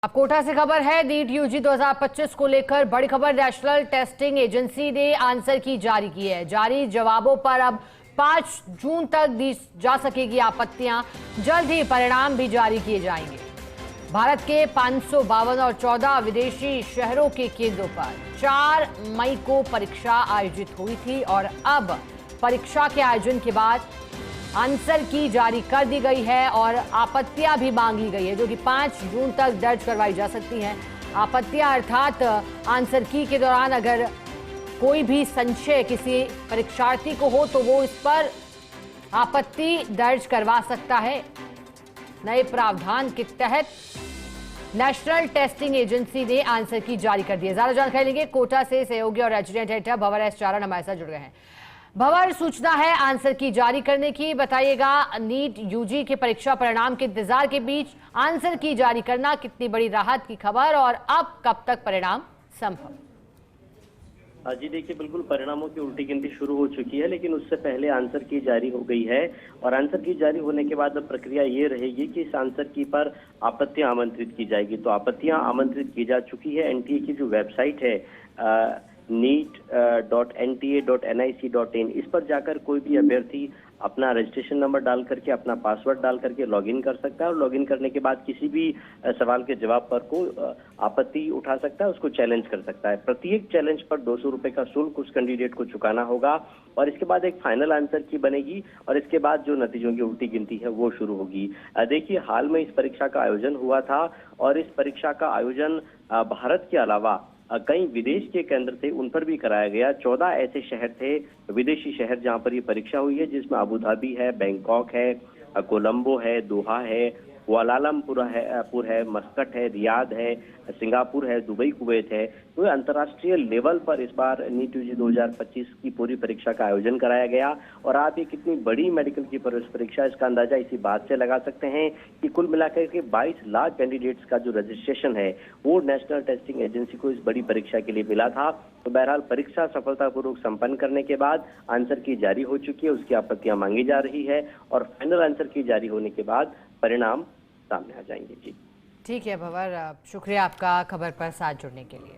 अब कोटा से खबर है। नीट यूजी 2025 को लेकर बड़ी खबर। नेशनल टेस्टिंग एजेंसी ने आंसर की जारी की है। जारी जवाबों पर अब 5 जून तक दी जा सकेगी आपत्तियां। जल्द ही परिणाम भी जारी किए जाएंगे। भारत के 552 और 14 विदेशी शहरों के केंद्रों पर 4 मई को परीक्षा आयोजित हुई थी और अब परीक्षा के आयोजन के बाद आंसर की जारी कर दी गई है और आपत्तियां भी मांग ली गई है, जो कि 5 जून तक दर्ज करवाई जा सकती हैं। आपत्तियां अर्थात आंसर की के दौरान अगर कोई भी संशय किसी परीक्षार्थी को हो तो वो इस पर आपत्ति दर्ज करवा सकता है। नए प्रावधान के तहत नेशनल टेस्टिंग एजेंसी ने आंसर की जारी कर दी है। ज्यादा जानकारी लेंगे कोटा से सहयोगी और रेजिडेंट एडिटर भंवर एस चारण हमारे साथ जुड़ गए हैं। भंवर, सूचना है आंसर की जारी करने की, बताइएगा। नीट यूजी के परीक्षा परिणाम के इंतजार के बीच आंसर की जारी करना कितनी बड़ी राहत की खबर, और अब कब तक परिणाम संभव? जी देखिए, बिल्कुल परिणामों की उल्टी गिनती शुरू हो चुकी है, लेकिन उससे पहले आंसर की जारी हो गई है। और आंसर की जारी होने के बाद अब प्रक्रिया ये रहेगी कि इस आंसर की पर आपत्तियां आमंत्रित की जाएगी। तो आपत्तियां आमंत्रित की जा चुकी है। एनटीए की जो वेबसाइट है neet.nta.nic.in, इस पर जाकर कोई भी अभ्यर्थी अपना रजिस्ट्रेशन नंबर डाल करके, अपना पासवर्ड डाल करके लॉगिन कर सकता है और लॉगिन करने के बाद किसी भी सवाल के जवाब पर को आपत्ति उठा सकता है, उसको चैलेंज कर सकता है। प्रत्येक चैलेंज पर 200 रुपए का शुल्क उस कैंडिडेट को चुकाना होगा और इसके बाद एक फाइनल आंसर की बनेगी और इसके बाद जो नतीजों की उल्टी गिनती है वो शुरू होगी। देखिए, हाल में इस परीक्षा का आयोजन हुआ था और इस परीक्षा का आयोजन भारत के अलावा कई विदेश के केंद्र थे, उन पर भी कराया गया। 14 ऐसे शहर थे, विदेशी शहर, जहां पर ये परीक्षा हुई है, जिसमें अबू धाबी है, बैंकॉक है, कोलंबो है, दोहा है, कुआलालंपुर है, मस्कट है, रियाद है, सिंगापुर है, दुबई, कुवैत है। तो अंतर्राष्ट्रीय लेवल पर इस बार नीट यूजी 2025 की पूरी परीक्षा का आयोजन कराया गया। और आप ये कितनी बड़ी मेडिकल की प्रवेश परीक्षा, इसका अंदाजा इसी बात से लगा सकते हैं कि कुल मिलाकर के 22 लाख कैंडिडेट्स का जो रजिस्ट्रेशन है वो नेशनल टेस्टिंग एजेंसी को इस बड़ी परीक्षा के लिए मिला था। तो बहरहाल परीक्षा सफलतापूर्वक संपन्न करने के बाद आंसर की जारी हो चुकी है, उसकी आपत्तियां मांगी जा रही है और फाइनल आंसर की जारी होने के बाद परिणाम सामने आ जाएंगे। जी ठीक है भंवर, शुक्रिया आपका खबर पर साथ जुड़ने के लिए।